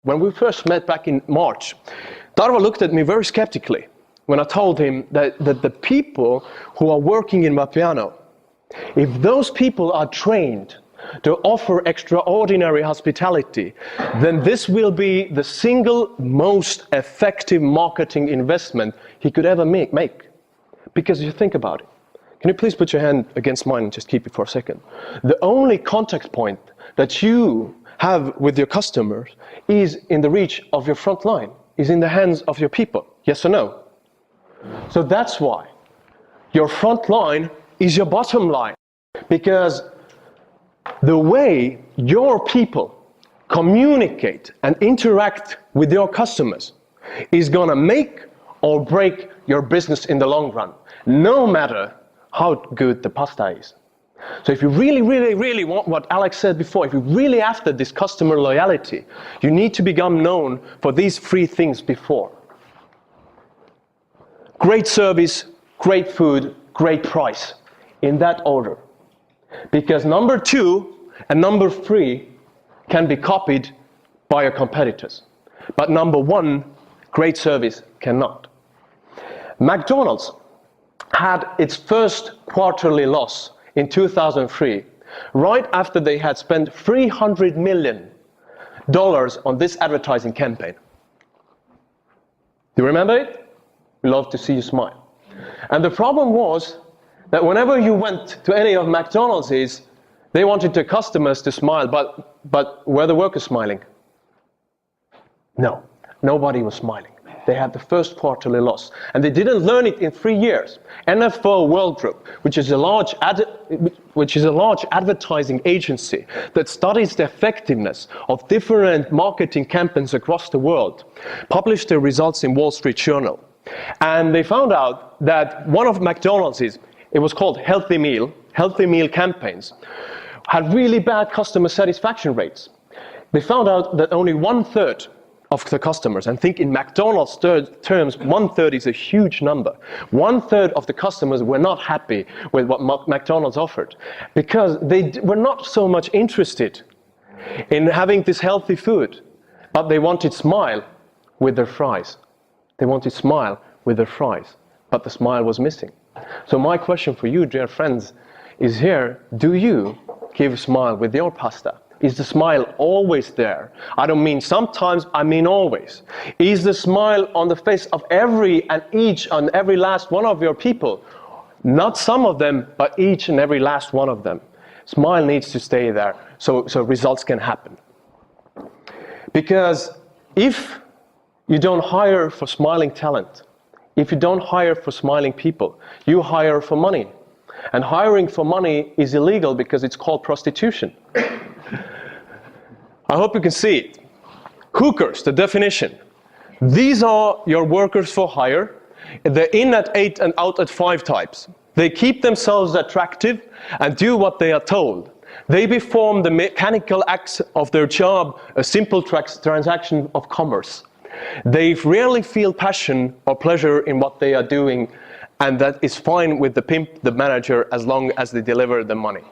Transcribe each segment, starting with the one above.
When we first met back in March, Tarvo looked at me very skeptically when I told him that the people who are working in Vapiano, if those people are trained to offer extraordinary hospitality, then this will be the single most effective marketing investment he could ever make. Because you think about it. Can you please put your hand against mine and just keep it for a second? The only contact point that you have with your customers is in the reach of your front line, is in the hands of your people. Yes or no? So that's why your front line is your bottom line. Because the way your people communicate and interact with your customers is going to make or break your business in the long run, no matter how good the pasta is. So if you really want what Alex said before, if you're really after this customer loyalty, you need to become known for these three things before. Great service, great food, great price, in that order. Because number 2 and number 3 can be copied by your competitors. But number 1, great service, cannot. McDonald's had its first quarterly loss in 2003, right after they had spent $300 million on this advertising campaign. Do you remember it? We love to see you smile. And the problem was that whenever you went to any of McDonald's, they wanted their customers to smile, but were the workers smiling? No, nobody was smiling. They had the first quarterly loss, and they didn't learn it in 3 years. NFO World Group, which is a large advertising agency that studies the effectiveness of different marketing campaigns across the world, published their results in Wall Street Journal. And they found out that one of McDonald's, it was called Healthy Meal campaigns, had really bad customer satisfaction rates. They found out that only 1/3 of the customers, and think in McDonald's terms, 1/3 is a huge number. 1/3 of the customers were not happy with what McDonald's offered, because they were not so much interested in having this healthy food, but they wanted smile with their fries. They wanted smile with their fries, but the smile was missing. So my question for you, dear friends, is here: do you give a smile with your pasta? Is the smile always there? I don't mean sometimes, I mean always. Is the smile on the face of every last one of your people? Not some of them, but each and every last one of them. Smile needs to stay there so results can happen. Because if you don't hire for smiling talent, if you don't hire for smiling people, you hire for money. And hiring for money is illegal because it's called prostitution. I hope you can see it. Hookers, the definition. These are your workers for hire. They're in at 8 and out at 5 types. They keep themselves attractive and do what they are told. They perform the mechanical acts of their job, a simple transaction of commerce. They rarely feel passion or pleasure in what they are doing, and that is fine with the pimp, the manager, as long as they deliver the money.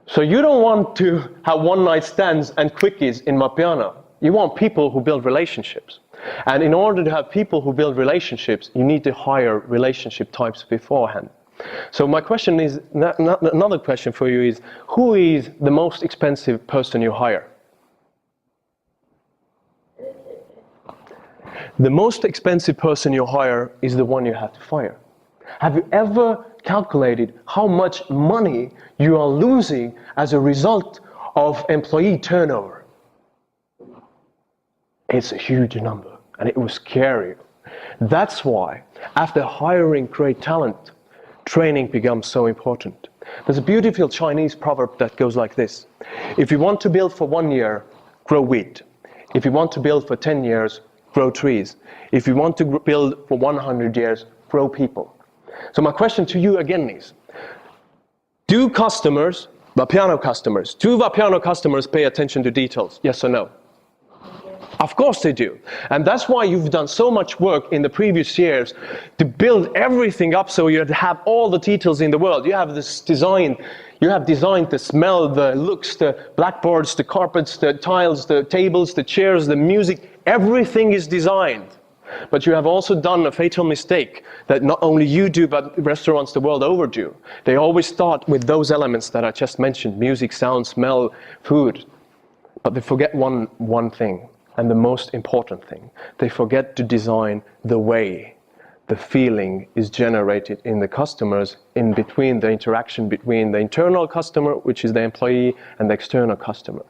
So you don't want to have one-night stands and quickies in Vapiano. You want people who build relationships. And in order to have people who build relationships, you need to hire relationship types beforehand. So my question is, another question for you is, who is the most expensive person you hire? The most expensive person you hire is the one you have to fire. Have you ever calculated how much money you are losing as a result of employee turnover? It's a huge number, and it was scary. That's why, after hiring great talent, training becomes so important. There's a beautiful Chinese proverb that goes like this: if you want to build for 1 year, grow wheat. If you want to build for 10 years, grow trees. If you want to build for 100 years, grow people. So my question to you again is, do Vapiano customers pay attention to details? Yes or no? Of course they do. And that's why you've done so much work in the previous years to build everything up so you have all the details in the world. You have this design, You have designed the smell, the looks, the blackboards, the carpets, the tiles, the tables, the chairs, the music. Everything is designed. But you have also done a fatal mistake that not only you do, but restaurants the world over do. They always start with those elements that I just mentioned: music, sound, smell, food. But they forget one thing, and the most important thing. They forget to design the way the feeling is generated in the customers, in between the interaction between the internal customer, which is the employee, and the external customer.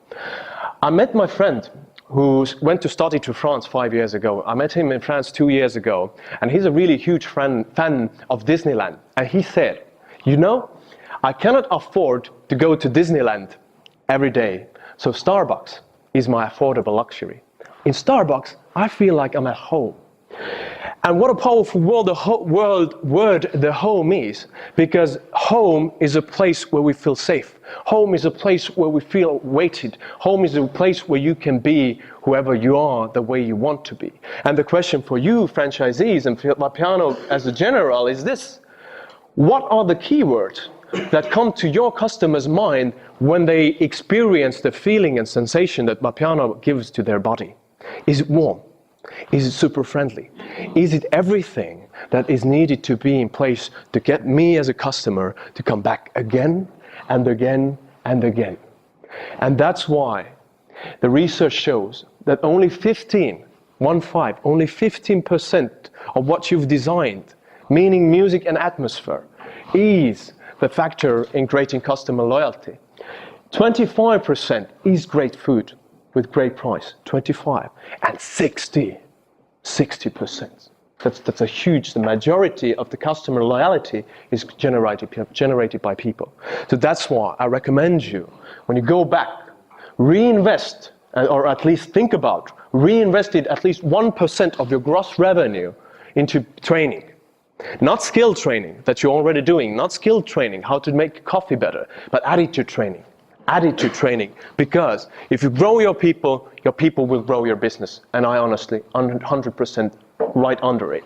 I met my friend who went to study to France 5 years ago. I met him in France 2 years ago, and he's a really huge fan of Disneyland. And he said, you know, I cannot afford to go to Disneyland every day, so Starbucks is my affordable luxury. In Starbucks, I feel like I'm at home. And what a powerful word the home is, because home is a place where we feel safe. Home is a place where we feel weighted. Home is a place where you can be whoever you are, the way you want to be. And the question for you, franchisees, and Vapiano as a general is this: what are the keywords that come to your customer's mind when they experience the feeling and sensation that Vapiano gives to their body? Is it warm? Is it super friendly? Is it everything that is needed to be in place to get me as a customer to come back again and again and again? And that's why the research shows that only 15% of what you've designed, meaning music and atmosphere, is the factor in creating customer loyalty. 25% is great food with great price, 25, and 60%. That's a huge, the majority of the customer loyalty is generated by people. So that's why I recommend you, when you go back, reinvest, or at least think about, reinvested at least 1% of your gross revenue into training. Not skill training that you're already doing, not skill training, how to make coffee better, but attitude training. Attitude training, because if you grow your people will grow your business, and I honestly 100% right under it.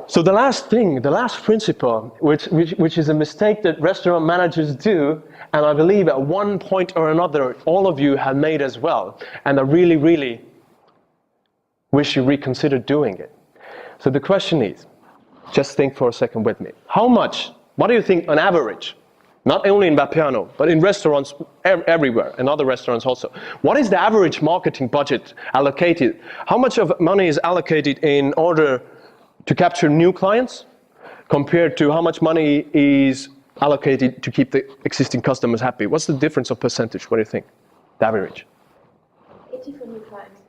So the last thing, the last principle, which is a mistake that restaurant managers do, and I believe at one point or another all of you have made as well, and I really, really wish you reconsider doing it. So the question is, just think for a second with me. How much, what do you think on average, not only in Vapiano, but in restaurants everywhere, and other restaurants also, what is the average marketing budget allocated? How much of money is allocated in order to capture new clients compared to how much money is allocated to keep the existing customers happy? What's the difference of percentage? What do you think? The average? 80 for new clients.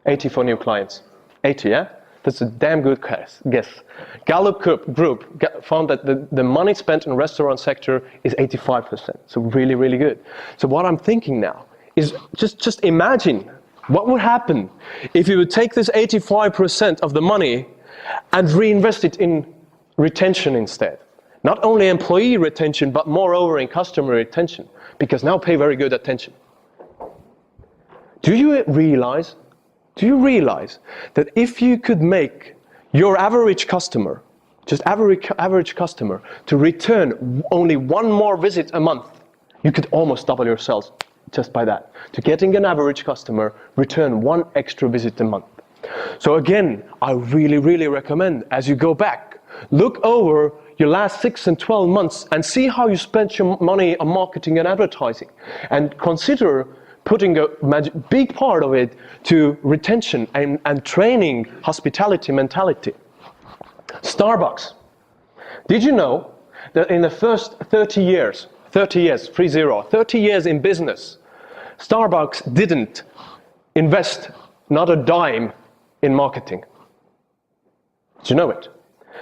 80 for new clients. 80, yeah? That's a damn good guess. Gallup Group found that the money spent in the restaurant sector is 85%. So really, really good. So what I'm thinking now is just imagine what would happen if you would take this 85% of the money and reinvest it in retention instead. Not only employee retention, but moreover in customer retention, because now pay very good attention. Do you realize that if you could make your average customer, just average customer, to return only one more visit a month, you could almost double your sales just by that. To getting an average customer, return one extra visit a month. So again, I really, really recommend, as you go back, look over your last 6 and 12 months and see how you spent your money on marketing and advertising, and consider putting a big part of it to retention and training hospitality mentality. Starbucks. Did you know that in the first 30 years in business, Starbucks didn't invest not a dime in marketing? Did you know it?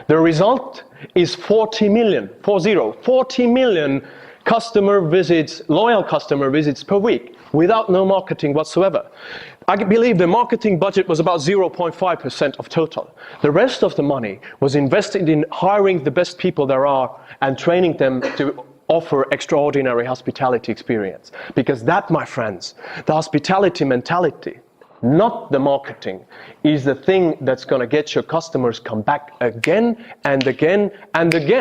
The result is 40 million customer visits, loyal customer visits per week, without no marketing whatsoever. I believe the marketing budget was about 0.5% of total. The rest of the money was invested in hiring the best people there are and training them to offer extraordinary hospitality experience. Because that, my friends, the hospitality mentality, not the marketing, is the thing that's going to get your customers come back again and again and again.